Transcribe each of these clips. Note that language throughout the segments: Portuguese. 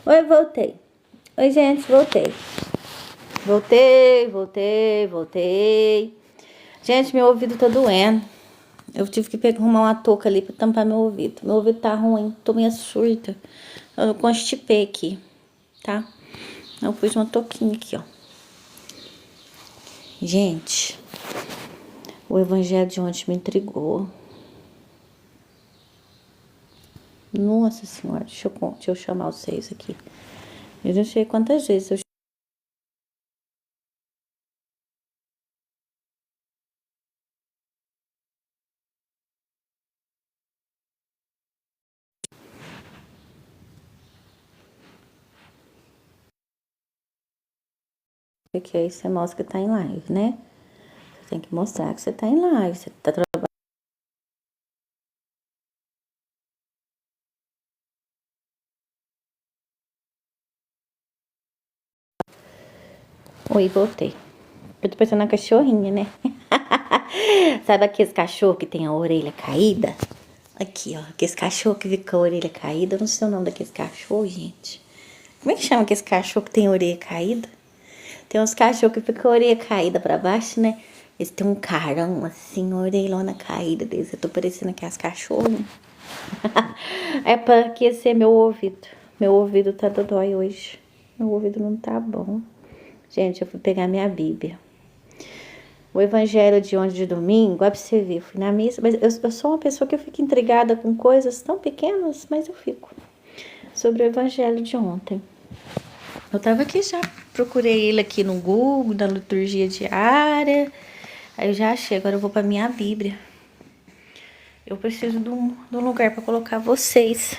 Oi, voltei. Oi, gente, voltei. Voltei. Gente, meu ouvido tá doendo. Eu tive que arrumar uma touca ali pra tampar meu ouvido. Meu ouvido tá ruim, tô meio surda. Eu constipei aqui, tá? Eu pus uma touquinha aqui, ó. Gente, o evangelho de ontem me intrigou. Nossa senhora, deixa eu chamar vocês aqui. Eu não sei quantas vezes eu... Porque aí você mostra que tá em live, né? Você tem que mostrar que você tá em live. Você tá trabalhando. Oi, voltei. Eu tô pensando na cachorrinha, né? Sabe aqueles cachorros que tem a orelha caída? Aqui, ó. Aqueles cachorros que ficam com a orelha caída. Eu não sei o nome daqueles cachorros, gente. Como é que chama aqueles cachorros que tem a orelha caída? Tem uns cachorros que ficam com a orelha caída pra baixo, né? Eles têm um carão assim, a orelhona caída deles. Eu tô parecendo aquelas cachorras. É pra aquecer meu ouvido. Meu ouvido tá dodói hoje. Meu ouvido não tá bom. Gente, eu fui pegar minha Bíblia. O evangelho de ontem de domingo, olha pra você ver, eu fui na missa, mas eu sou uma pessoa que eu fico intrigada com coisas tão pequenas, mas eu fico. Sobre o evangelho de ontem. Eu tava aqui já, procurei ele aqui no Google, da liturgia diária, aí eu já achei, agora eu vou pra minha Bíblia. Eu preciso de um lugar pra colocar vocês,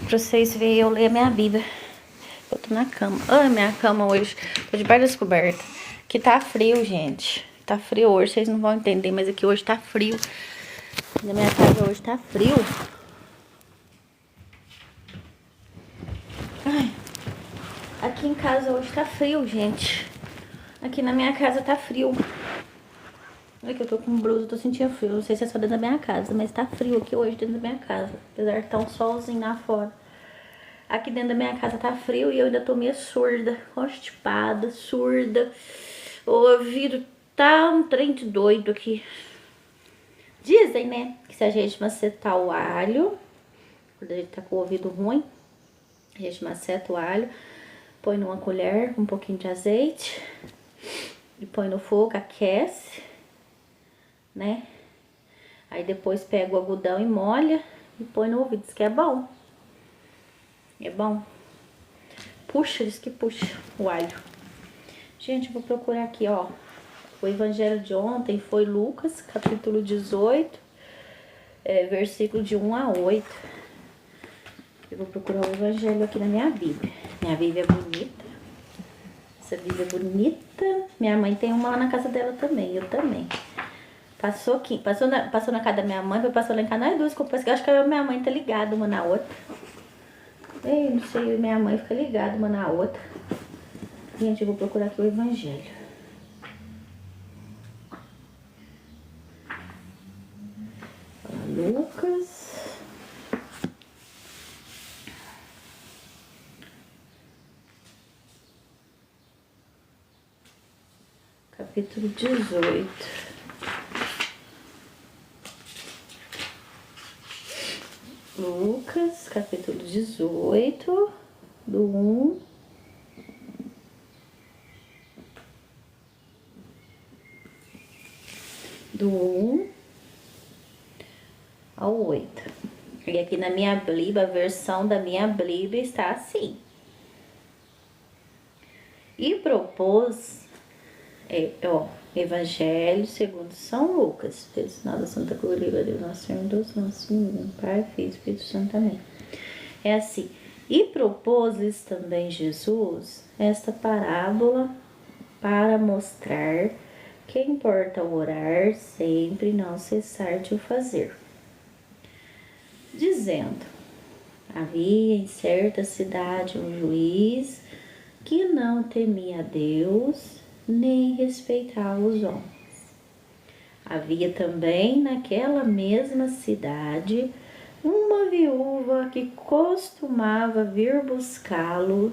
pra vocês verem eu ler a minha Bíblia. Eu tô na cama. Ah, minha cama hoje, tô debaixo das cobertas. Que tá frio, gente. Tá frio hoje, vocês não vão entender, mas aqui hoje tá frio. Na minha casa hoje tá frio. Ai, aqui em casa hoje tá frio, gente. Aqui na minha casa tá frio. Olha que eu tô com blusa, tô sentindo frio. Não sei se é só dentro da minha casa, mas tá frio aqui hoje dentro da minha casa. Apesar de estar um solzinho lá fora. Aqui dentro da minha casa tá frio e eu ainda tô meio surda, constipada, surda. O ouvido tá um trem de doido aqui. Dizem, né, que se a gente macetar o alho, quando a gente tá com o ouvido ruim, a gente maceta o alho, põe numa colher um pouquinho de azeite e põe no fogo, aquece, né? Aí depois pega o algodão e molha e põe no ouvido. Diz que é bom. É bom. Puxa, diz que puxa o alho. Gente, eu vou procurar aqui, ó. O evangelho de ontem foi Lucas, capítulo 18, versículo de 1 a 8. Eu vou procurar o evangelho aqui na minha Bíblia. Minha Bíblia é bonita. Essa Bíblia é bonita. Minha mãe tem uma lá na casa dela também, eu também. Passou aqui, passou na casa da minha mãe, passou lá em casa, nós duas, eu acho que a minha mãe tá ligada uma na outra. Eu não sei, minha mãe fica ligada uma na outra. Gente, eu vou procurar aqui o evangelho. Lucas. Capítulo 18. Lucas, capítulo 18, do 1 ao 8. E aqui na minha Bíblia, a versão da minha Bíblia está assim. E propôs, Evangelho segundo São Lucas, sinal da Santa Glória de Deus, nosso Senhor, Deus, nosso Menino, Pai, Filho, Espírito Santo, amém. É assim. E propôs-lhes também Jesus esta parábola para mostrar que importa orar sempre e não cessar de o fazer. Dizendo, havia em certa cidade um juiz que não temia a Deus, nem respeitava os homens. Havia também naquela mesma cidade uma viúva que costumava vir buscá-lo,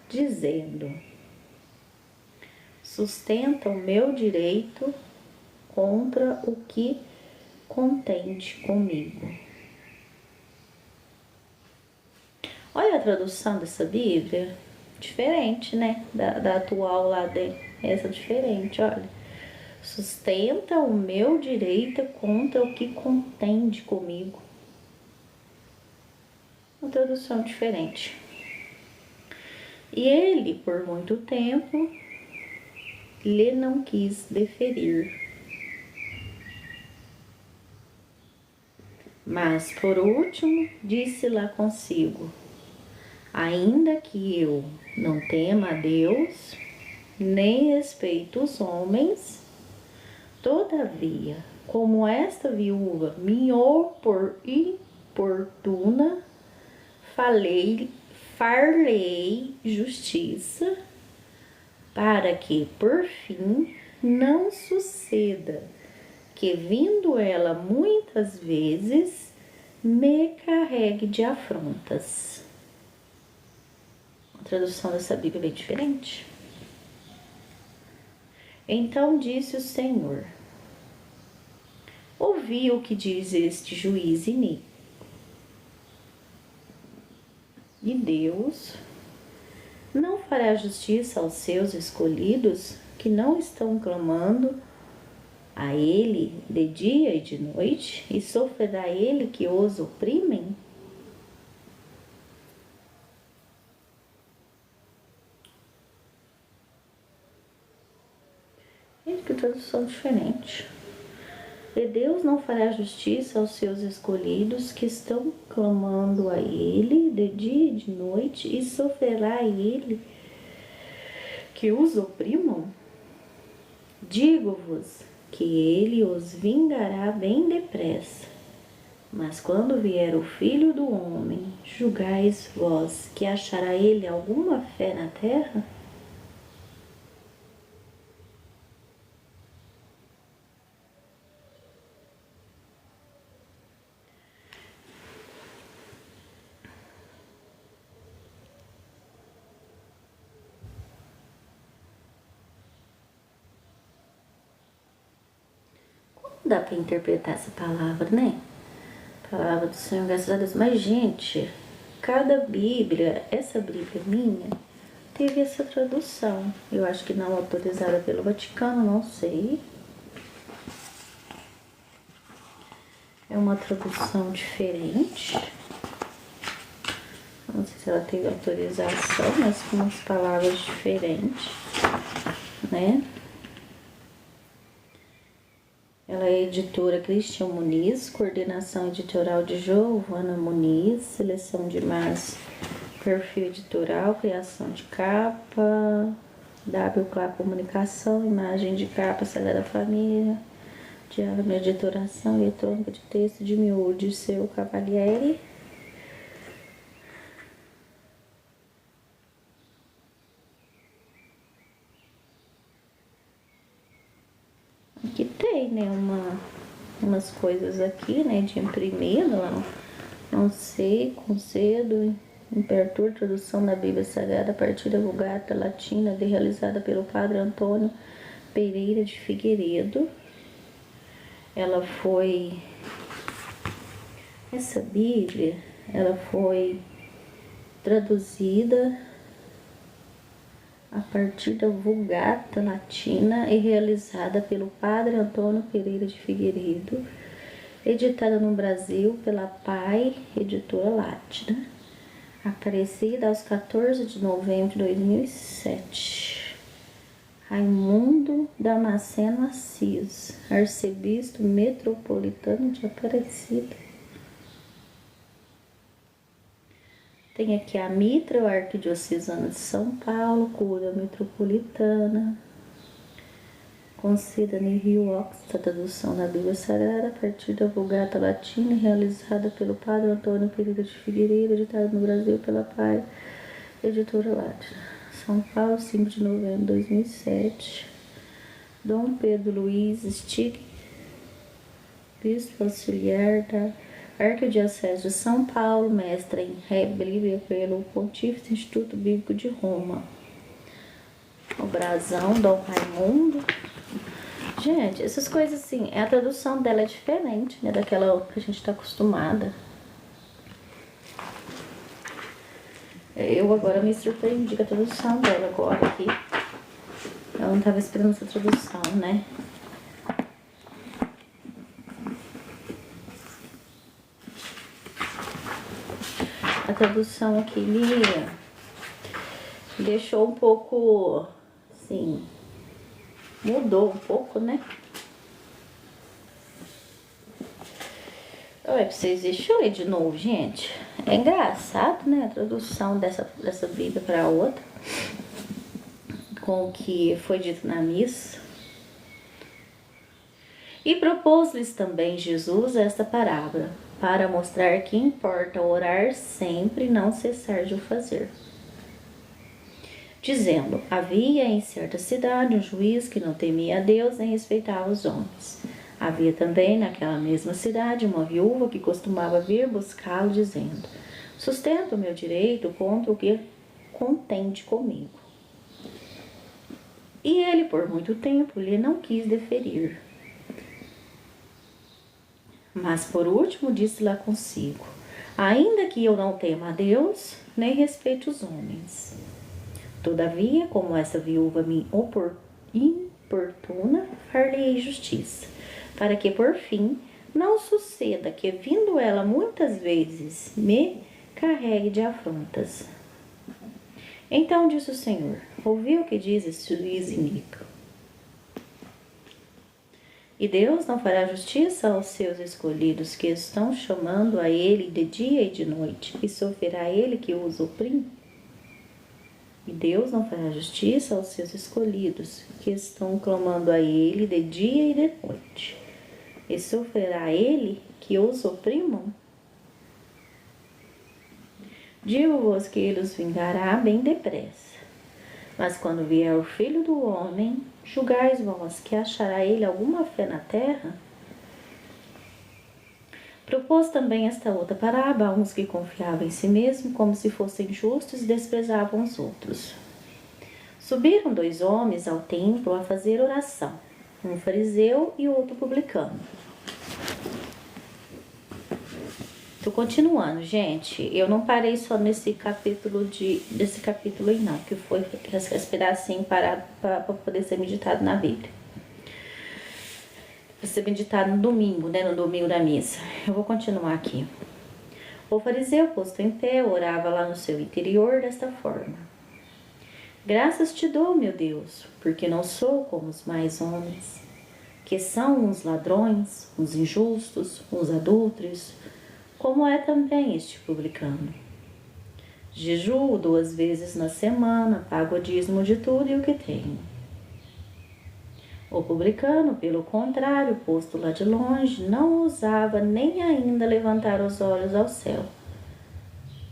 dizendo: sustenta o meu direito contra o que contende comigo. Olha a tradução dessa Bíblia, diferente, né? Da atual lá dentro. Essa é diferente, olha. Sustenta o meu direito contra o que contende comigo. Uma tradução diferente. E ele, por muito tempo, lhe não quis deferir. Mas, por último, disse lá consigo: ainda que eu não tema a Deus, nem respeito os homens, todavia, como esta viúva me importuna, farlei justiça, para que, por fim, não suceda que, vindo ela muitas vezes, me carregue de afrontas. A tradução dessa Bíblia é bem diferente. Então disse o Senhor: ouvi o que diz este juiz iníquo. E Deus não fará justiça aos seus escolhidos, que não estão clamando a Ele de dia e de noite, e sofrerá Ele que os oprimem? Gente, que tradução diferente. E Deus não fará justiça aos seus escolhidos, que estão clamando a Ele de dia e de noite, e sofrerá Ele que os oprimam? Digo-vos que Ele os vingará bem depressa. Mas quando vier o Filho do Homem, julgais vós que achará Ele alguma fé na terra? Dá para interpretar essa palavra, né? Palavra do Senhor, graças a Deus. Mas, gente, cada Bíblia, essa Bíblia minha, teve essa tradução. Eu acho que não autorizada pelo Vaticano, não sei. É uma tradução diferente. Não sei se ela teve autorização, mas com umas palavras diferentes, né? Ela é editora Cristian Muniz, coordenação editorial de Giovana Muniz, seleção de imagens, perfil editorial, criação de capa, WCLA Comunicação, imagem de capa, Sagrada Família, diágrama de editoração, eletrônica de texto de miúde, seu Cavalieri. Aqui tem, né, umas coisas aqui, né, de imprimir, não sei, concedo, impertur, tradução da Bíblia Sagrada a partir da Vulgata Latina, realizada pelo Padre Antônio Pereira de Figueiredo. Essa Bíblia, ela foi traduzida a partir da Vulgata Latina e realizada pelo Padre Antônio Pereira de Figueiredo, editada no Brasil pela PAI Editora Latina, aparecida aos 14 de novembro de 2007. Raimundo Damasceno Assis, arcebispo metropolitano de Aparecida. Tem aqui a Mitra, o Arquidiocesano de São Paulo, Cura Metropolitana, conceda no Rio Ox, a tradução da Bíblia Sagrada a partir da Vulgata Latina, realizada pelo Padre Antônio Pereira de Figueiredo, editada no Brasil pela PAI Editora Latina. São Paulo, 5 de novembro de 2007. Dom Pedro Luiz Stig, bispo auxiliar da Arquidiocese de São Paulo, mestra em Bíblia pelo Pontífice Instituto Bíblico de Roma. O brasão, Dom Raimundo. Gente, essas coisas assim, a tradução dela é diferente, né, daquela que a gente tá acostumada. Eu agora me surpreendi com a tradução dela agora aqui. Eu não tava esperando essa tradução, né? A tradução aqui me deixou um pouco, assim, mudou um pouco, né? Olha pra vocês, deixa eu ler de novo, gente. É engraçado, né, a tradução dessa Bíblia para outra, com o que foi dito na missa. E propôs-lhes também Jesus esta parábola, para mostrar que importa orar sempre e não cessar de o fazer. Dizendo, havia em certa cidade um juiz que não temia a Deus nem respeitava os homens. Havia também naquela mesma cidade uma viúva que costumava vir buscá-lo, dizendo, sustenta o meu direito contra o que contende comigo. E ele por muito tempo lhe não quis deferir. Mas por último disse lá consigo, ainda que eu não tema a Deus, nem respeite os homens. Todavia, como essa viúva me importuna, far-lhe-ei justiça, para que por fim não suceda que, vindo ela muitas vezes, me carregue de afrontas. Então disse o Senhor, ouvi o que diz esse juiz iníquo. E Deus não fará justiça aos seus escolhidos que estão chamando a ele de dia e de noite, e sofrerá ele que os oprime? E Deus não fará justiça aos seus escolhidos que estão clamando a ele de dia e de noite, e sofrerá ele que os oprimam? Digo-vos que ele os vingará bem depressa. Mas quando vier o Filho do Homem, julgais vós que achará ele alguma fé na terra? Propôs também esta outra parábola a uns que confiavam em si mesmos como se fossem justos e desprezavam os outros. Subiram 2 homens ao templo a fazer oração, um fariseu e outro publicano. Tô continuando, gente. Eu não parei só nesse capítulo desse capítulo aí não, que foi esse pedacinho parado para poder ser meditado na Bíblia. Para ser meditado no domingo, né? No domingo da missa. Eu vou continuar aqui. O fariseu, posto em pé, orava lá no seu interior desta forma: graças te dou, meu Deus, porque não sou como os mais homens, que são uns ladrões, uns injustos, uns adúlteros, como é também este publicano. Jejuo 2 vezes na semana, pago o dízimo de tudo e o que tenho. O publicano, pelo contrário, posto lá de longe, não ousava nem ainda levantar os olhos ao céu,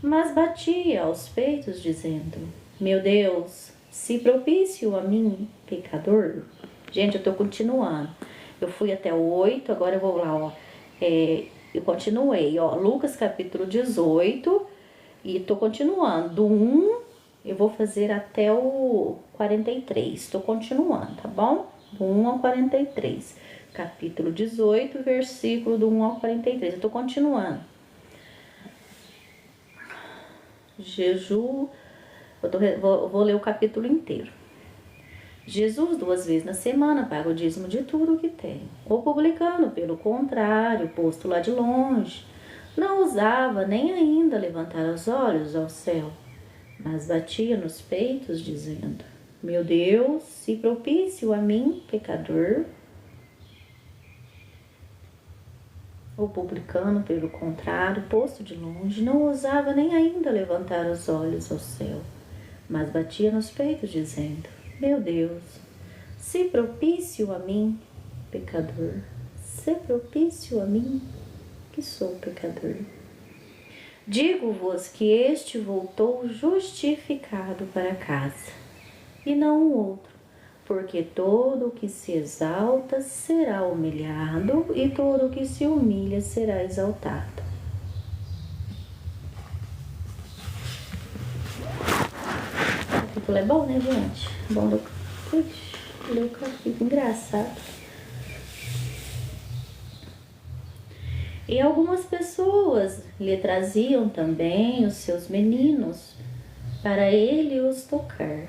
mas batia aos peitos, dizendo, meu Deus, se propício a mim, pecador. Gente, eu tô continuando. Eu fui até o 8, agora eu vou lá, ó. Eu continuei, ó, Lucas capítulo 18, e tô continuando. Do 1, eu vou fazer até o 43, tô continuando, tá bom? Do 1 ao 43, capítulo 18, versículo do 1 ao 43, eu tô continuando. Jejum, vou ler o capítulo inteiro. Jesus 2 vezes na semana paga o dízimo de tudo o que tem. O publicano, pelo contrário, posto lá de longe, não ousava nem ainda levantar os olhos ao céu, mas batia nos peitos, dizendo, meu Deus, se propício a mim, pecador. O publicano, pelo contrário, posto de longe, não ousava nem ainda levantar os olhos ao céu, mas batia nos peitos, dizendo, meu Deus, se propício a mim, pecador, se propício a mim, que sou pecador. Digo-vos que este voltou justificado para casa, e não o outro, porque todo o que se exalta será humilhado, e todo o que se humilha será exaltado. versículo é bom, né, gente? Bom do... Ixi, leu capítulo engraçado. E algumas pessoas lhe traziam também os seus meninos para ele os tocar.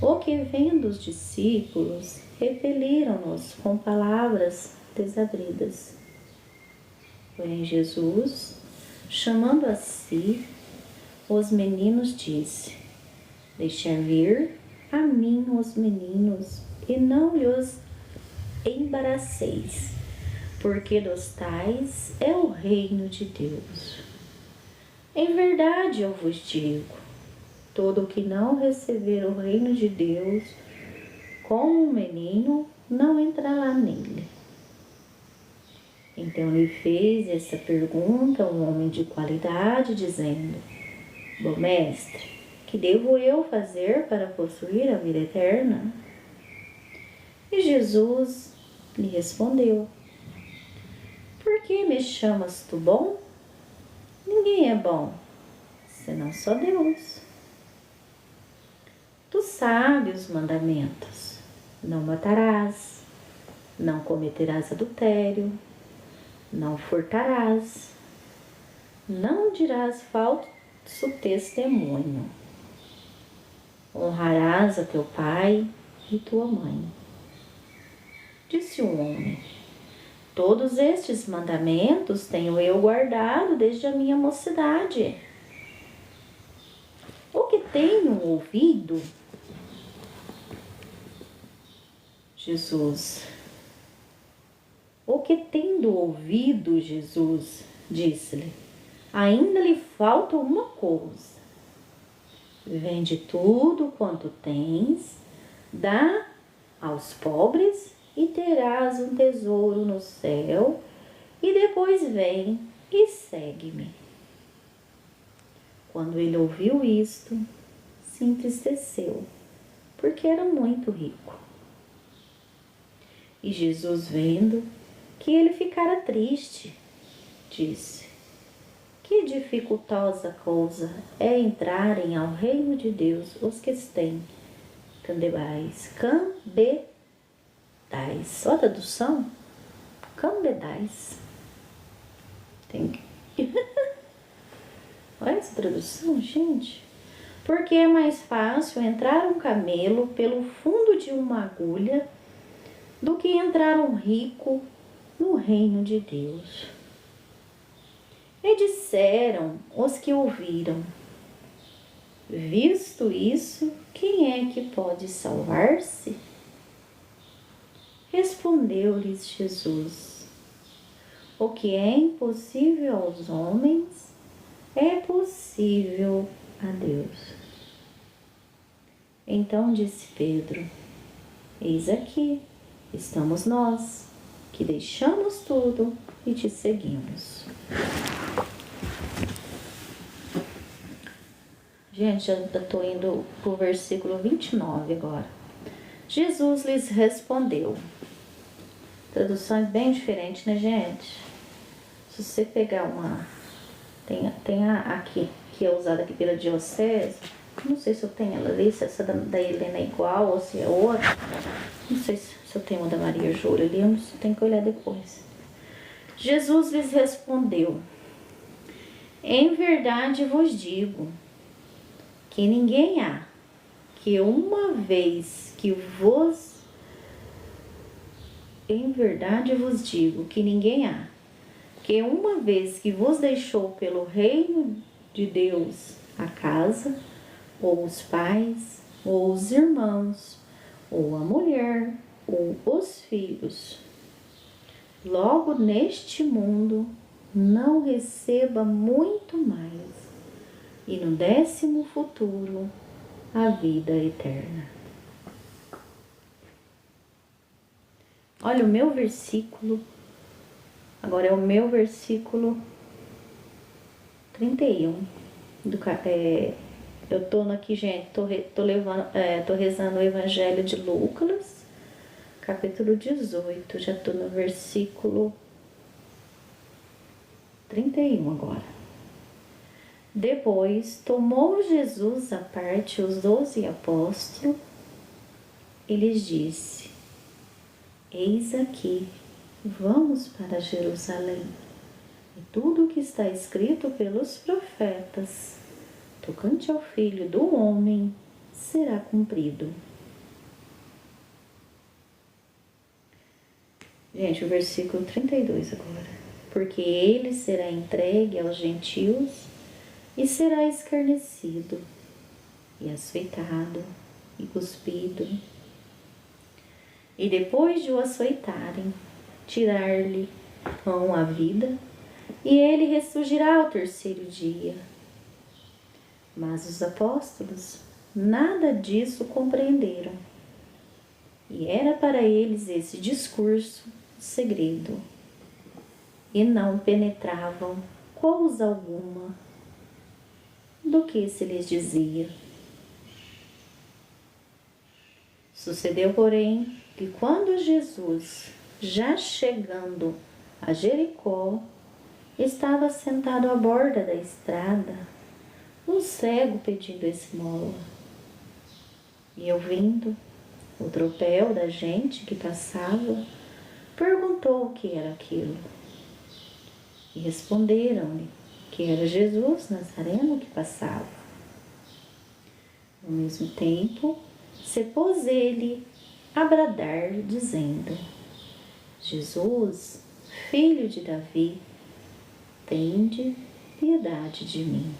O que vendo os discípulos, repeliram-nos com palavras desabridas. Porém Jesus, chamando a si os meninos, disse: deixai vir a mim os meninos, e não lhes embaraceis, porque dos tais é o reino de Deus. Em verdade eu vos digo, todo o que não receber o reino de Deus como um menino, não entrará nele. Então lhe fez essa pergunta um homem de qualidade, dizendo: bom mestre, que devo eu fazer para possuir a vida eterna? E Jesus lhe respondeu: por que me chamas tu bom? Ninguém é bom, senão só Deus. Tu sabes os mandamentos: não matarás, não cometerás adultério, não furtarás, não dirás falso testemunho, honrarás a teu pai e tua mãe. Disse o homem: todos estes mandamentos tenho eu guardado desde a minha mocidade. O que tenho ouvido, Jesus, Jesus, disse-lhe, ainda lhe falta uma coisa. Vende tudo quanto tens, dá aos pobres e terás um tesouro no céu, e depois vem e segue-me. Quando ele ouviu isto, se entristeceu, porque era muito rico. E Jesus, vendo que ele ficara triste, disse: que dificultosa coisa é entrarem ao reino de Deus os que têm cambedais. Só a tradução? Cambedais. Tem que... Olha essa tradução, gente. Porque é mais fácil entrar um camelo pelo fundo de uma agulha do que entrar um rico no reino de Deus. E disseram os que ouviram: visto isso, quem é que pode salvar-se? Respondeu-lhes Jesus: o que é impossível aos homens é possível a Deus. Então disse Pedro: eis aqui estamos nós, que deixamos tudo e te seguimos. Gente, já estou indo para o versículo 29 agora. Jesus lhes respondeu. Tradução é bem diferente, né, gente? Se você pegar uma... Tem aqui, que é usada aqui pela Diocese. Não sei se eu tenho ela ali, se essa da Helena é igual ou se é outra. Não sei se eu tenho uma da Maria Júlia ali, eu tenho que olhar depois. Jesus lhes respondeu: em verdade vos digo, que ninguém há que uma vez que vos... Em verdade vos digo que ninguém há que uma vez que vos deixou pelo reino de Deus a casa, ou os pais, ou os irmãos, ou a mulher, ou os filhos, logo neste mundo não receba muito mais, e no 10º futuro a vida eterna. Olha o meu versículo, agora é o meu versículo 31. Eu tô aqui, gente, tô rezando o Evangelho de Lucas, capítulo 18, já tô no versículo 31 agora. Depois tomou Jesus à parte os 12 apóstolos e lhes disse: Eis aqui, vamos para Jerusalém, e tudo o que está escrito pelos profetas tocante ao Filho do Homem será cumprido. Gente, o versículo 32 agora. Porque ele será entregue aos gentios e será escarnecido, e açoitado, e cuspido. E depois de o açoitarem, tirar-lhe vão a vida, e ele ressurgirá ao terceiro dia. Mas os apóstolos nada disso compreenderam, e era para eles esse discurso segredo, e não penetravam coisa alguma do que se lhes dizia. Sucedeu, porém, que quando Jesus, já chegando a Jericó, estava sentado à borda da estrada, um cego pedindo esmola. E ouvindo o tropel da gente que passava, perguntou o que era aquilo. E responderam-lhe que era Jesus Nazareno que passava. Ao mesmo tempo, se pôs ele a bradar, dizendo: Jesus, filho de Davi, tende piedade de mim.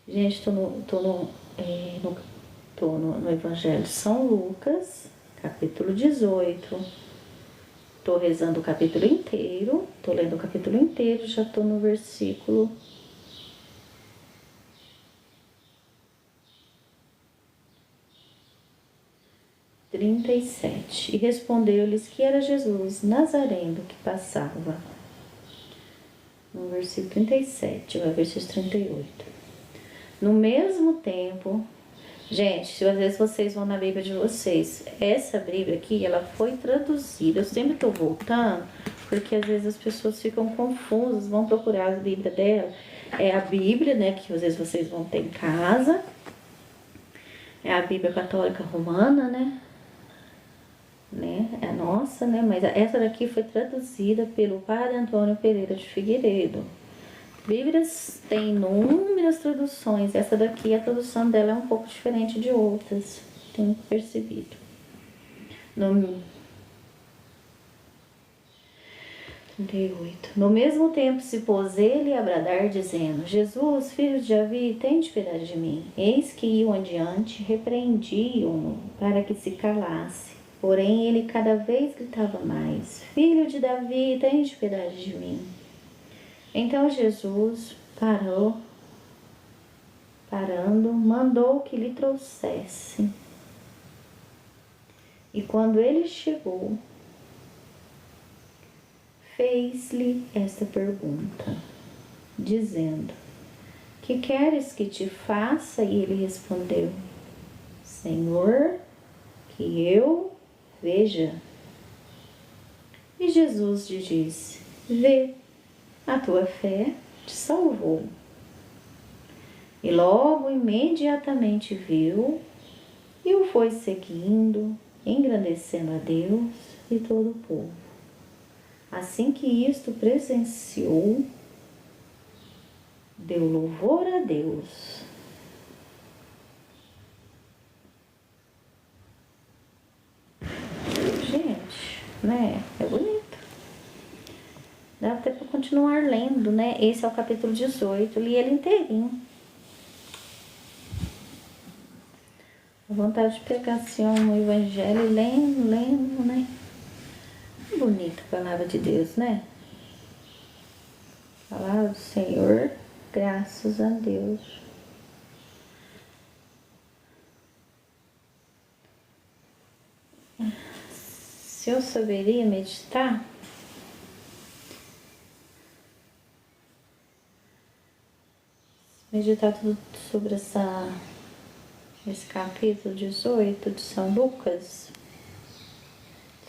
Gente, estou no Evangelho de São Lucas, capítulo 18. Estou rezando o capítulo inteiro, estou lendo o capítulo inteiro, já estou no versículo 37. E respondeu-lhes que era Jesus Nazareno que passava. No versículo 37, vai versículo 38. No mesmo tempo, gente, se às vezes vocês vão na Bíblia de vocês, essa Bíblia aqui, ela foi traduzida. Eu sempre estou voltando, porque às vezes as pessoas ficam confusas, vão procurar a Bíblia dela. É a Bíblia, né, que às vezes vocês vão ter em casa. É a Bíblia Católica Romana, né? É a nossa, né? Mas essa daqui foi traduzida pelo Padre Antônio Pereira de Figueiredo. Bíblias tem inúmeras traduções. Essa daqui, a tradução dela é um pouco diferente de outras. Tenho percebido. No 38. No mesmo tempo se pôs ele a bradar, dizendo: Jesus, filho de Davi, tende piedade de mim. Eis que iam adiante, repreendiam-no para que se calasse. Porém, ele cada vez gritava mais: Filho de Davi, tende piedade de mim. Então Jesus parando, mandou que lhe trouxesse. E quando ele chegou, fez-lhe esta pergunta, dizendo: Que queres que te faça? E ele respondeu: Senhor, que eu veja. E Jesus lhe disse: Vê, a tua fé te salvou. E logo, imediatamente viu e o foi seguindo, engrandecendo a Deus e todo o povo. Assim que isto presenciou, deu louvor a Deus. Gente, né? É bonito. Dá até para continuar lendo, né? Esse é o capítulo 18, li ele inteirinho. A vontade de pegar assim o Evangelho lendo, né? Bonita a palavra de Deus, né? Palavra do Senhor, graças a Deus. Se eu saberia meditar, tudo sobre esse capítulo 18 de São Lucas,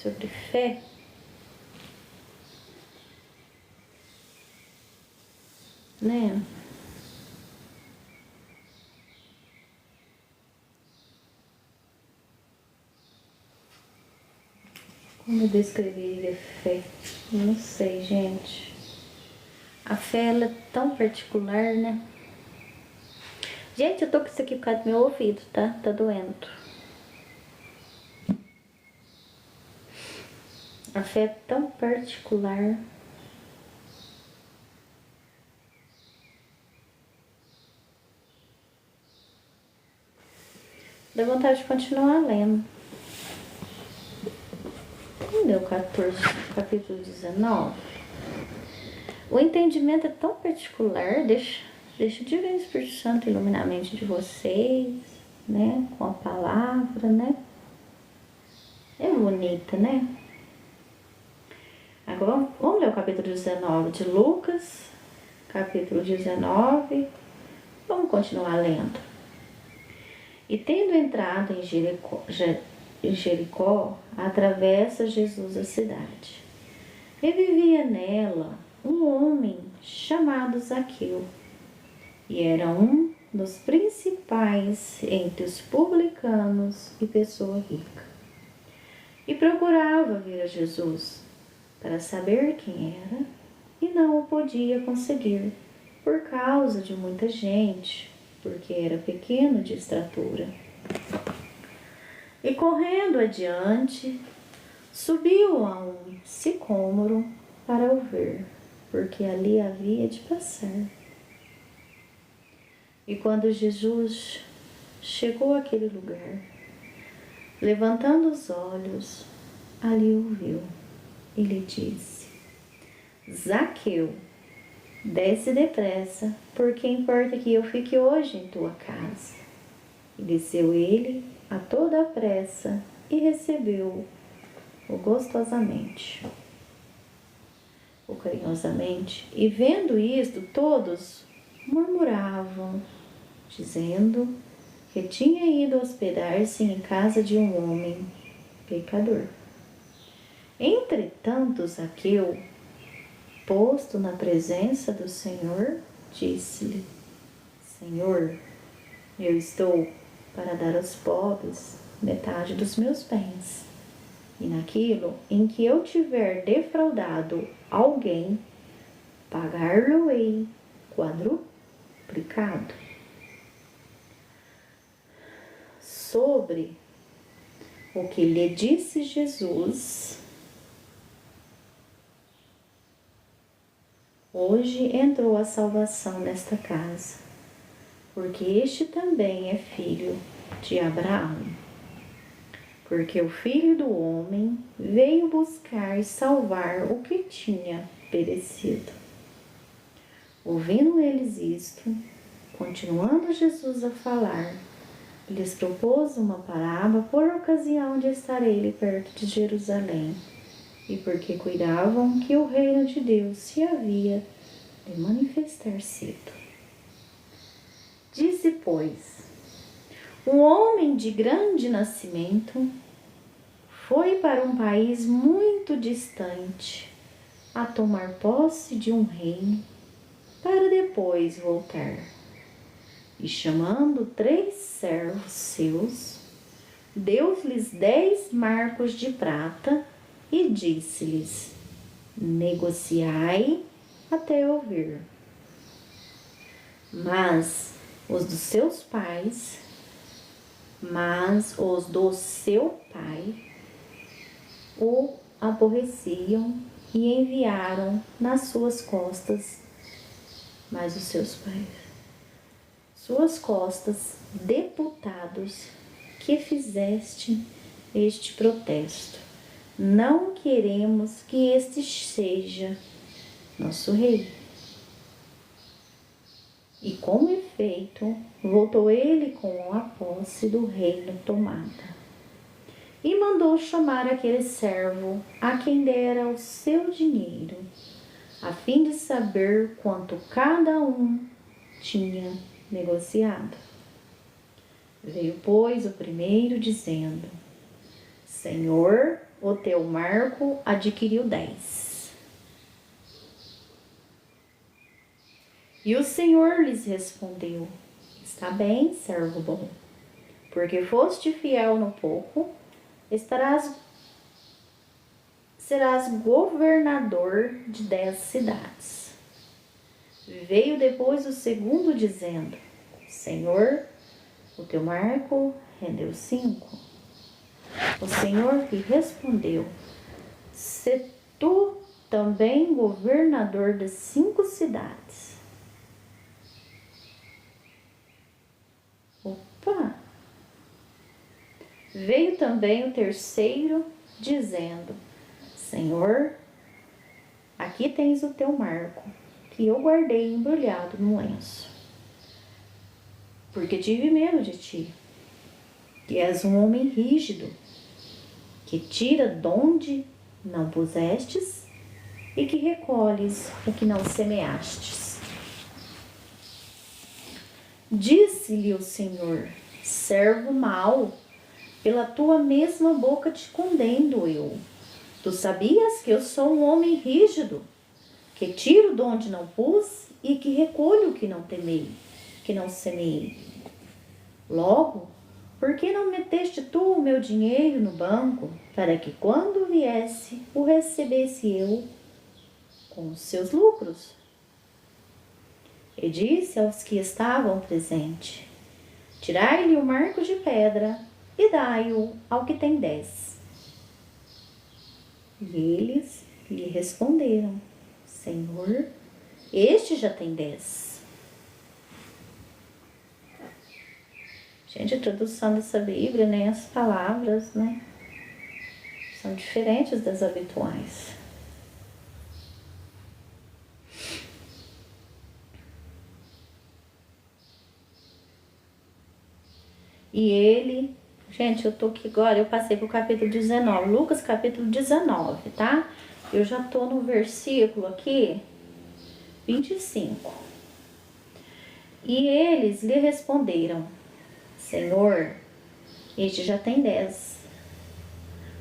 sobre fé, né? Como eu descreveria fé? Não sei, gente. A fé, ela é tão particular, né? Gente, eu tô com isso aqui por causa do meu ouvido, tá? Tá doendo. A fé é tão particular. Dá vontade de continuar lendo. Cadê o 14, capítulo 19? O entendimento é tão particular, deixa de ver o Espírito Santo iluminar a mente de vocês, né? Com a palavra, né? É bonita, né? Agora vamos ler o capítulo 19 de Lucas, capítulo 19. Vamos continuar lendo. E tendo entrado em Jericó, atravessa Jesus a cidade. E vivia nela um homem chamado Zaqueu, e era um dos principais entre os publicanos e pessoa rica. E procurava ver a Jesus para saber quem era, e não o podia conseguir por causa de muita gente, porque era pequeno de estatura. E correndo adiante, subiu a um sicômoro para o ver, porque ali havia de passar. E quando Jesus chegou àquele lugar, levantando os olhos, ali o viu e lhe disse: Zaqueu, desce depressa, porque importa que eu fique hoje em tua casa. E desceu ele a toda a pressa e recebeu-o gostosamente, ou carinhosamente. E vendo isto, todos murmuravam, dizendo que tinha ido hospedar-se em casa de um homem pecador. Entretanto, Zaqueu, posto na presença do Senhor, disse-lhe: Senhor, eu estou para dar aos pobres metade dos meus bens, e naquilo em que eu tiver defraudado alguém, pagar-lhe-ei quadruplicado. Sobre o que lhe disse Jesus, hoje entrou a salvação nesta casa, porque este também é filho de Abraão. Porque o Filho do Homem veio buscar e salvar o que tinha perecido. Ouvindo eles isto, continuando Jesus a falar, lhes propôs uma parábola por ocasião de estar ele perto de Jerusalém, e porque cuidavam que o reino de Deus se havia de manifestar cedo. Disse, pois, um homem de grande nascimento foi para um país muito distante a tomar posse de um reino, para depois voltar. E chamando 3 servos seus, deu-lhes 10 marcos de prata e disse-lhes: negociai até eu vir. Mas os do seu pai o aborreciam e enviaram nas suas costas, mas os seus pais, suas costas, deputados, que fizeste este protesto: não queremos que este seja nosso rei. E com efeito, voltou ele com a posse do reino tomada. E mandou chamar aquele servo a quem dera o seu dinheiro, a fim de saber quanto cada um tinha negociado. Veio, pois, o primeiro, dizendo: Senhor, o teu marco adquiriu 10. E o Senhor lhes respondeu: Está bem, servo bom, porque foste fiel no pouco, serás governador de 10 cidades. Veio depois o segundo, dizendo: Senhor, o teu marco rendeu 5. O Senhor lhe respondeu: Se tu também governador de 5 cidades. Opa! Veio também o terceiro, dizendo: Senhor, aqui tens o teu marco, que eu guardei embrulhado no lenço. Porque tive medo de ti, que és um homem rígido, que tira donde não pusestes e que recolhes o que não semeastes. Disse-lhe o Senhor: servo mau, pela tua mesma boca te condeno eu. Tu sabias que eu sou um homem rígido, que tiro de onde não pus e que recolho o que não temei, que não semeei. Logo, por que não meteste tu o meu dinheiro no banco, para que quando viesse o recebesse eu com os seus lucros? E disse aos que estavam presentes: tirai-lhe o marco de pedra e dai-o ao que tem 10. E eles lhe responderam: Senhor, este já tem 10. Gente, a tradução dessa Bíblia, né? As palavras, né? São diferentes das habituais. E ele... Gente, eu tô aqui agora, eu passei pro capítulo 19. Lucas, capítulo 19, tá? Eu já tô no versículo aqui 25. E eles lhe responderam: Senhor, este já tem 10.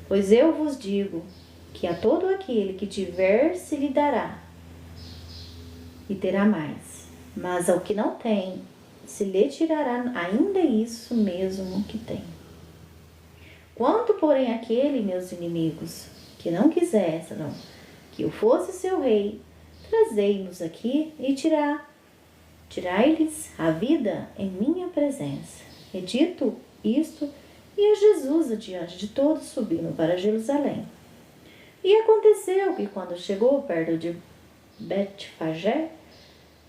Pois eu vos digo que a todo aquele que tiver se lhe dará, e terá mais. Mas ao que não tem, se lhe tirará ainda isso mesmo que tem. Quanto, porém, aquele, meus inimigos, que não quisessem que eu fosse seu rei, trazei-nos aqui e tirai-lhes a vida em minha presença. E dito isto, ia Jesus adiante de todos, subindo para Jerusalém. E aconteceu que, quando chegou perto de Betfagé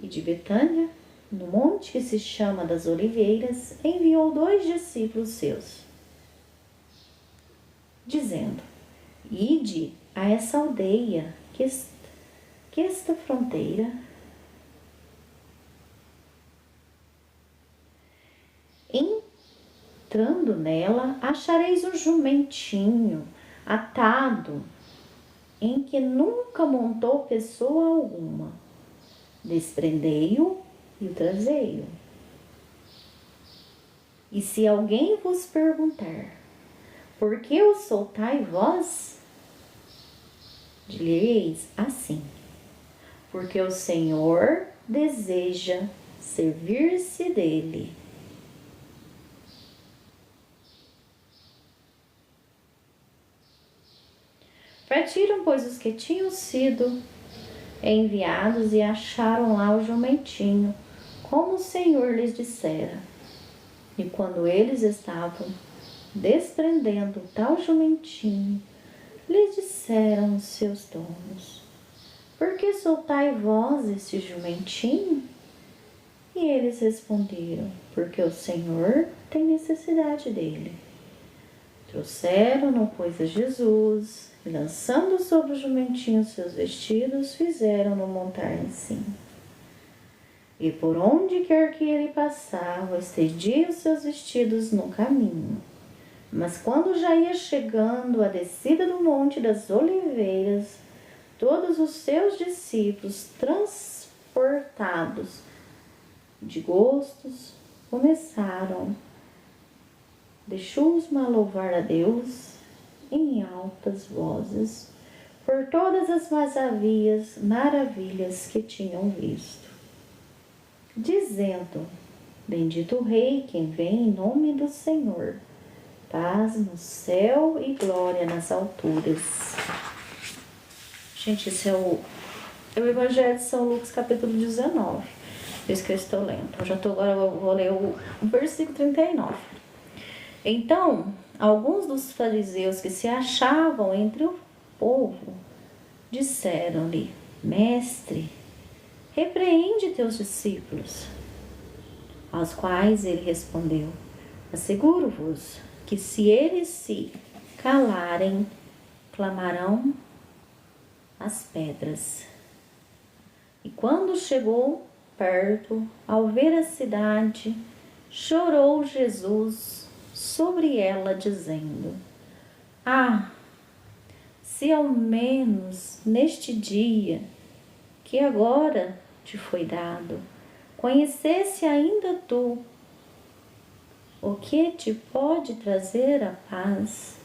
e de Betânia, no monte que se chama das Oliveiras, enviou 2 discípulos seus, dizendo: ide a essa aldeia que esta fronteira, entrando nela, achareis um jumentinho atado, em que nunca montou pessoa alguma. Desprendei-o e o trazei-o. E se alguém vos perguntar: por que o soltai vós? Direis assim: porque o Senhor deseja servir-se dele. Partiram, pois, os que tinham sido enviados e acharam lá o jumentinho, como o Senhor lhes dissera. E quando eles estavam desprendendo o tal jumentinho, lhes disseram os seus donos: por que soltai vós esse jumentinho? E eles responderam: porque o Senhor tem necessidade dele. Trouxeram-no, pois, a Jesus, e lançando sobre o jumentinho seus vestidos, fizeram-no montar em cima. E por onde quer que ele passava, estendia os seus vestidos no caminho. Mas quando já ia chegando à descida do Monte das Oliveiras, todos os seus discípulos, transportados de gostos, começaram de chusma a louvar a Deus em altas vozes por todas as maravilhas que tinham visto. dizendo: Bendito o Rei, quem vem em nome do Senhor. Paz no céu e glória nas alturas. Gente, esse é o Evangelho de São Lucas, capítulo 19. Esse que eu estou lendo. Agora eu vou ler o versículo 39. Então, alguns dos fariseus que se achavam entre o povo disseram-lhe: Mestre, repreende teus discípulos. Aos quais ele respondeu: Asseguro-vos que se eles se calarem, clamarão as pedras. E quando chegou perto, ao ver a cidade, chorou Jesus sobre ela, dizendo: Ah, se ao menos neste dia que agora te foi dado, conhecesse ainda tu o que te pode trazer a paz,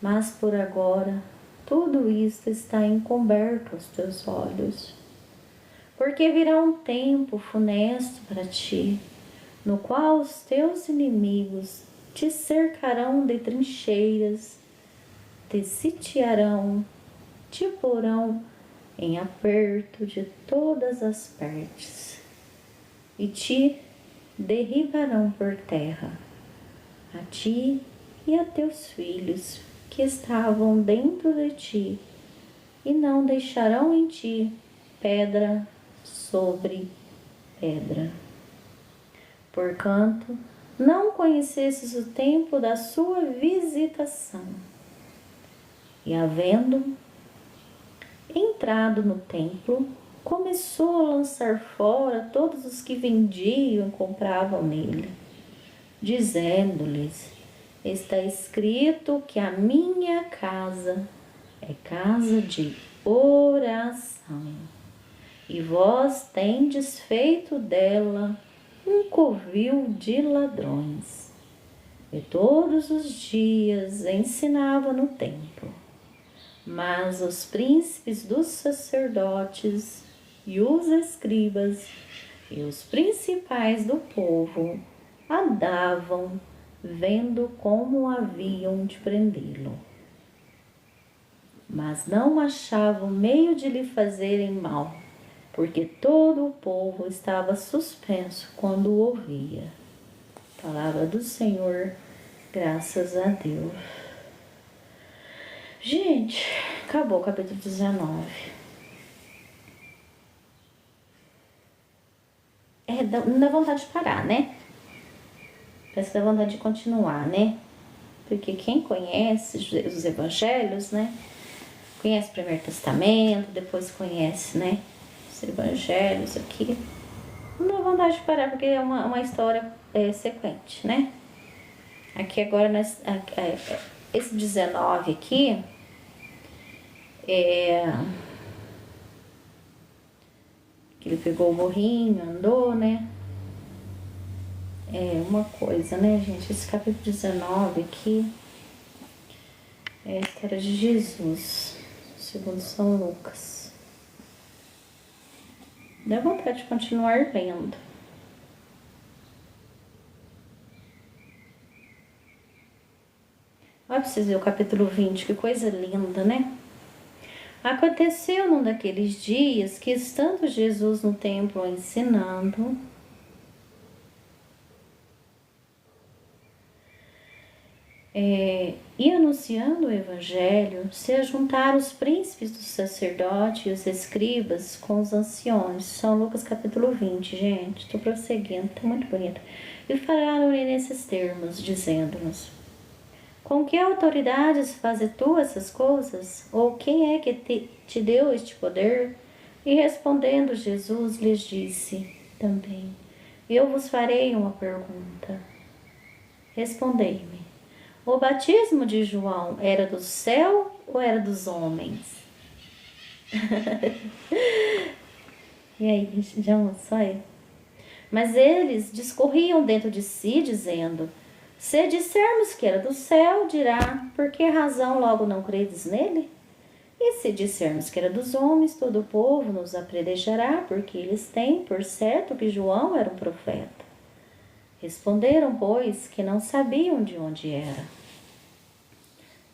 mas por agora tudo isto está encoberto aos teus olhos. Porque virá um tempo funesto para ti, no qual os teus inimigos te cercarão de trincheiras, te sitiarão, te porão em aperto de todas as partes, e te derribarão por terra, a ti e a teus filhos que estavam dentro de ti, e não deixarão em ti pedra sobre pedra. Porquanto não conhecesses o tempo da sua visitação. E havendo entrado no templo, começou a lançar fora todos os que vendiam e compravam nele, dizendo-lhes: Está escrito que a minha casa é casa de oração, e vós tendes feito dela um covil de ladrões. E todos os dias ensinava no templo. Mas os príncipes dos sacerdotes e os escribas e os principais do povo andavam vendo como haviam de prendê-lo. Mas não achavam meio de lhe fazerem mal, porque todo o povo estava suspenso quando o ouvia. Palavra do Senhor, graças a Deus. Gente, acabou o capítulo 19. Não dá vontade de parar, né? Parece que dá vontade de continuar, né? Porque quem conhece os evangelhos, né? Conhece o Primeiro Testamento, depois conhece, né? Os evangelhos aqui. Não dá vontade de parar, porque é uma história sequente, né? Aqui agora, esse 19 aqui... que ele pegou o burrinho, andou, né? É uma coisa, né, gente? Esse capítulo 19 aqui é a história de Jesus, segundo São Lucas. Dá vontade de continuar lendo. Olha pra vocês verem o capítulo 20, que coisa linda, né? Aconteceu num daqueles dias que, estando Jesus no templo ensinando, e anunciando o evangelho, se ajuntaram os príncipes dos sacerdotes e os escribas com os anciões. São Lucas capítulo 20, gente. Estou prosseguindo, está muito bonito. E falaram-lhe nesses termos, dizendo-nos: Com que autoridades fazes tu essas coisas? Ou quem é que te deu este poder? E respondendo Jesus lhes disse também: Eu vos farei uma pergunta. Respondei-me: O batismo de João era do céu ou era dos homens? E aí, já almoçou aí? Mas eles discorriam dentro de si, dizendo: Se dissermos que era do céu, dirá: Por que razão logo não credes nele? E se dissermos que era dos homens, todo o povo nos apedrejará, porque eles têm por certo que João era um profeta. Responderam, pois, que não sabiam de onde era.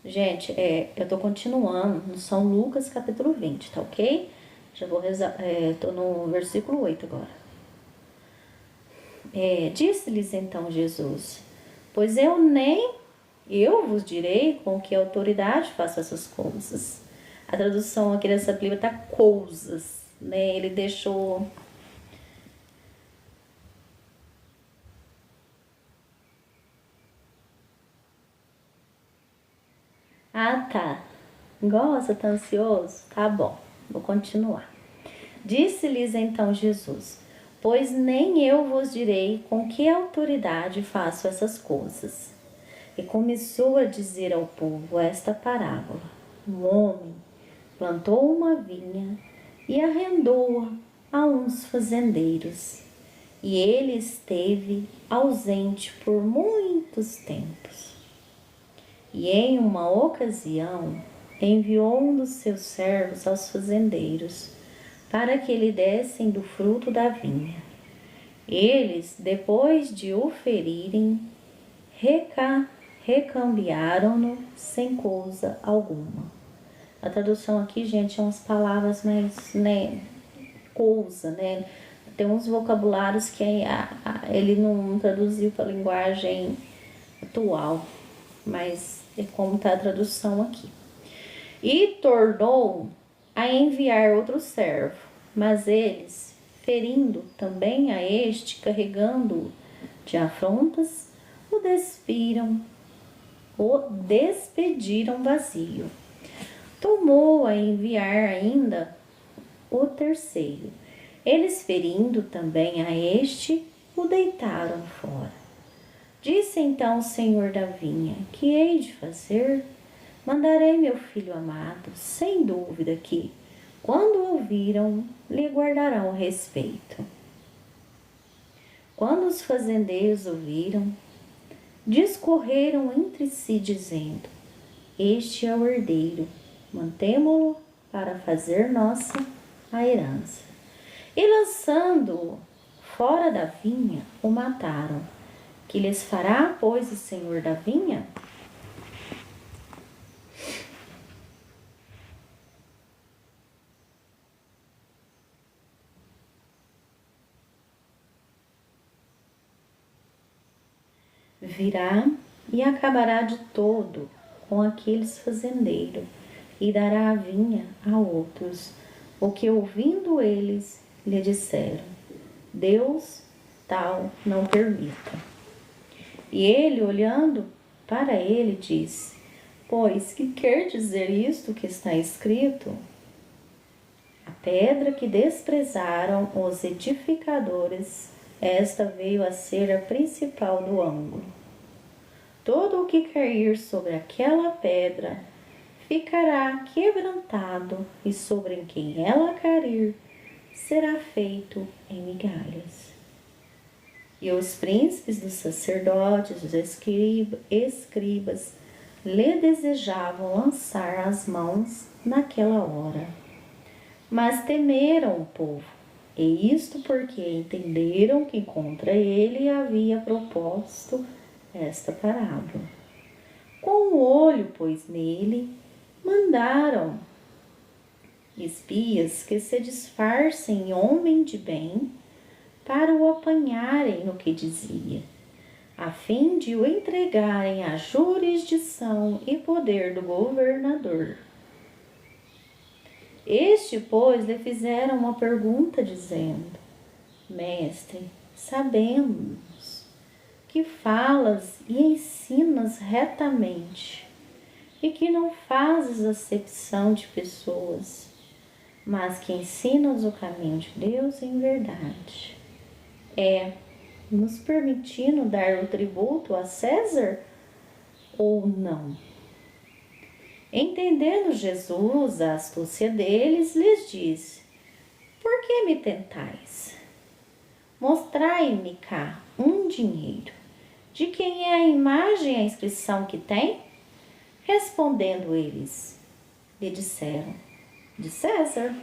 Gente, eu tô continuando no São Lucas capítulo 20, tá ok? Já vou rezar, tô no versículo 8 agora. Disse-lhes então Jesus, pois eu vos direi com que autoridade faço essas coisas. A tradução aqui dessa Bíblia tá coisas, né? Ele deixou... Ah, tá. Gosta, tá ansioso? Tá bom, vou continuar. Disse-lhes então Jesus, pois nem eu vos direi com que autoridade faço essas coisas. E começou a dizer ao povo esta parábola. Um homem plantou uma vinha e arrendou-a a uns fazendeiros. E ele esteve ausente por muitos tempos. E em uma ocasião enviou um dos seus servos aos fazendeiros para que lhe dessem do fruto da vinha. Eles, depois de o ferirem, recambiaram-no sem coisa alguma. A tradução aqui, gente, são as palavras mais, né, coisa, né? Tem uns vocabulários que ele não traduziu para a linguagem atual, mas é como está a tradução aqui. E tornou a enviar outro servo, mas eles, ferindo também a este, carregando-o de afrontas, o despediram vazio. Tomou a enviar ainda o terceiro. Eles, ferindo também a este, o deitaram fora. Disse então o senhor da vinha, que hei de fazer? Mandarei meu filho amado, sem dúvida que, quando ouviram, lhe guardarão respeito. Quando os fazendeiros ouviram, discorreram entre si, dizendo, este é o herdeiro, mantemo-lo para fazer nossa a herança. E lançando-o fora da vinha, o mataram. Que lhes fará, pois, o senhor da vinha? Virá e acabará de todo com aqueles fazendeiros e dará a vinha a outros, o que ouvindo eles lhe disseram, Deus tal não permita. E ele, olhando para ele, disse, pois que quer dizer isto que está escrito? A pedra que desprezaram os edificadores, esta veio a ser a principal do ângulo. Todo o que cair sobre aquela pedra ficará quebrantado, e sobre quem ela cair será feito em migalhas. E os príncipes dos sacerdotes, os escribas, lhe desejavam lançar as mãos naquela hora. Mas temeram o povo, e isto porque entenderam que contra ele havia proposto esta parábola. Com o olho, pois, nele, mandaram espias que se disfarcem homem de bem para o apanharem no que dizia, a fim de o entregarem à jurisdição e poder do governador. Este, pois, lhe fizeram uma pergunta, dizendo, Mestre, sabemos que falas e ensinas retamente, e que não fazes acepção de pessoas, mas que ensinas o caminho de Deus em verdade. Nos permitindo dar o tributo a César ou não? Entendendo Jesus a astúcia deles, lhes disse, por que me tentais? Mostrai-me cá um dinheiro. De quem é a imagem e a inscrição que tem? Respondendo eles, Lhe disseram: de César.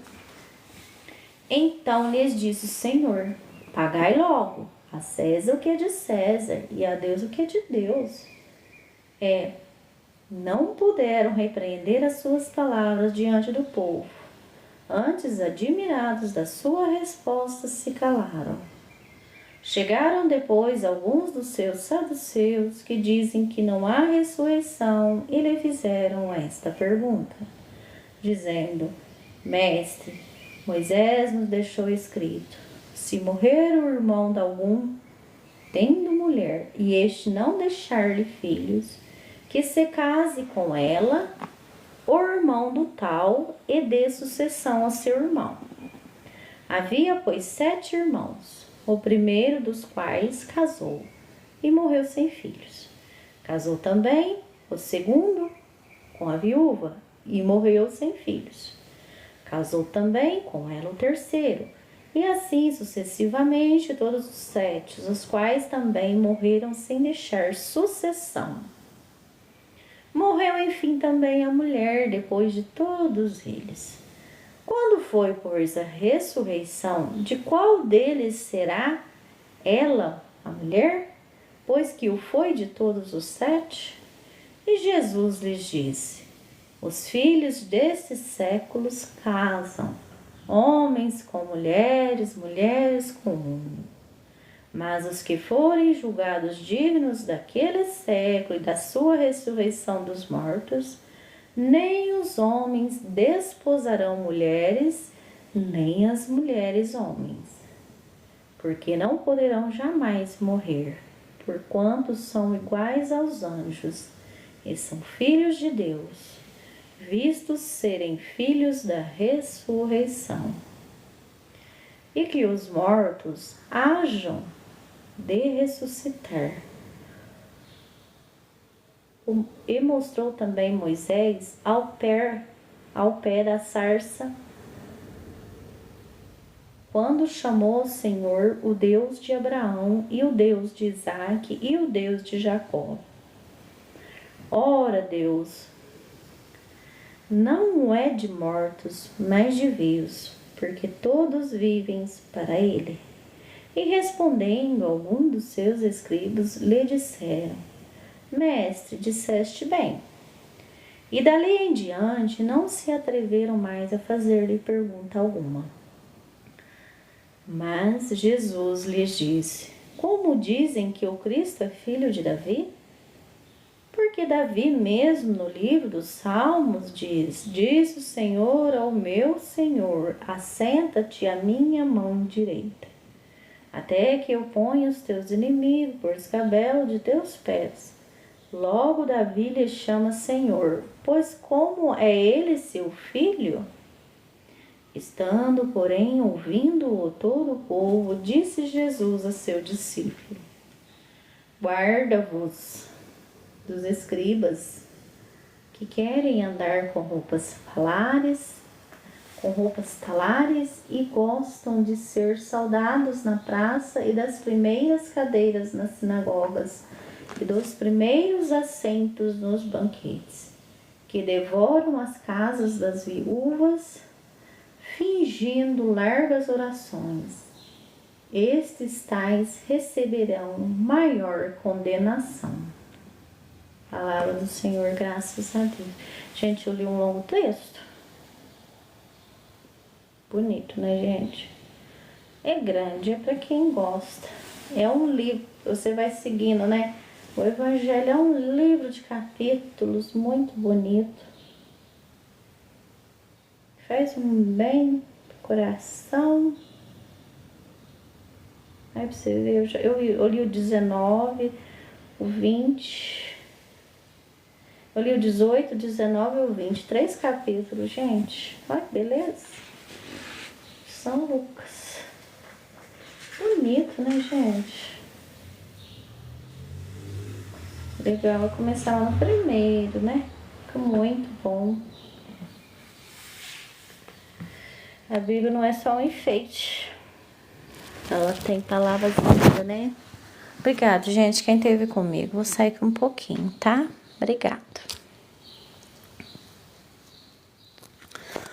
Então lhes disse o Senhor: pagai logo a César o que é de César e a Deus o que é de Deus. Não puderam repreender as suas palavras diante do povo. Antes, admirados da sua resposta, se calaram. Chegaram depois alguns dos seus saduceus que dizem que não há ressurreição e lhe fizeram esta pergunta, dizendo: Mestre, Moisés nos deixou escrito: se morrer o irmão de algum, tendo mulher, e este não deixar-lhe filhos, que se case com ela, o irmão do tal, e dê sucessão a seu irmão. Havia, pois, 7 irmãos, o primeiro dos quais casou, e morreu sem filhos. Casou também o segundo com a viúva, e morreu sem filhos. Casou também com ela o terceiro, e assim sucessivamente todos os 7, os quais também morreram sem deixar sucessão. Morreu, enfim, também a mulher, depois de todos eles. Quando foi, pois, a ressurreição, de qual deles será ela, a mulher? Pois que o foi de todos os 7? E Jesus lhes disse: os filhos destes séculos casam, homens com mulheres, mulheres com homens. Mas os que forem julgados dignos daquele século e da sua ressurreição dos mortos, nem os homens desposarão mulheres, nem as mulheres homens, porque não poderão jamais morrer, porquanto são iguais aos anjos, e são filhos de Deus, vistos serem filhos da ressurreição. E que os mortos hajam de ressuscitar. E mostrou também Moisés ao pé da sarça, quando chamou o Senhor o Deus de Abraão e o Deus de Isaque e o Deus de Jacó. Ora, Deus não é de mortos, mas de vivos, porque todos vivem para ele. E respondendo algum dos seus escribas, lhe disseram: Mestre, disseste bem. E dali em diante não se atreveram mais a fazer-lhe pergunta alguma. Mas Jesus lhes disse: como dizem que o Cristo é filho de Davi? Porque Davi mesmo no livro dos Salmos diz: disse o Senhor ao meu Senhor, assenta-te à minha mão direita, até que eu ponha os teus inimigos por escabelo de teus pés. Logo Davi lhe chama Senhor, pois como é ele seu filho? Estando, porém, ouvindo-o todo o povo, disse Jesus a seu discípulo: guarda-vos dos escribas, que querem andar com roupas talares e gostam de ser saudados na praça e das primeiras cadeiras nas sinagogas e dos primeiros assentos nos banquetes, que devoram as casas das viúvas, fingindo largas orações. Estes tais receberão maior condenação. Palavra do Senhor, graças a Deus. Gente, eu li um longo texto. Bonito, né, gente? É grande, é para quem gosta. É um livro, você vai seguindo, né? O Evangelho é um livro de capítulos muito bonito. Faz um bem pro coração. Aí pra você ver, eu li o 19, o 20. Eu li o 18, o 19 e o 20. 3 capítulos, gente. Olha que beleza. São Lucas. Bonito, né, gente? Legal começar lá no primeiro, né? Fica muito bom. A Bíblia não é só um enfeite. Ela tem palavras lindas, né? Obrigada, gente, quem esteve comigo. Vou sair aqui um pouquinho, tá? Obrigada.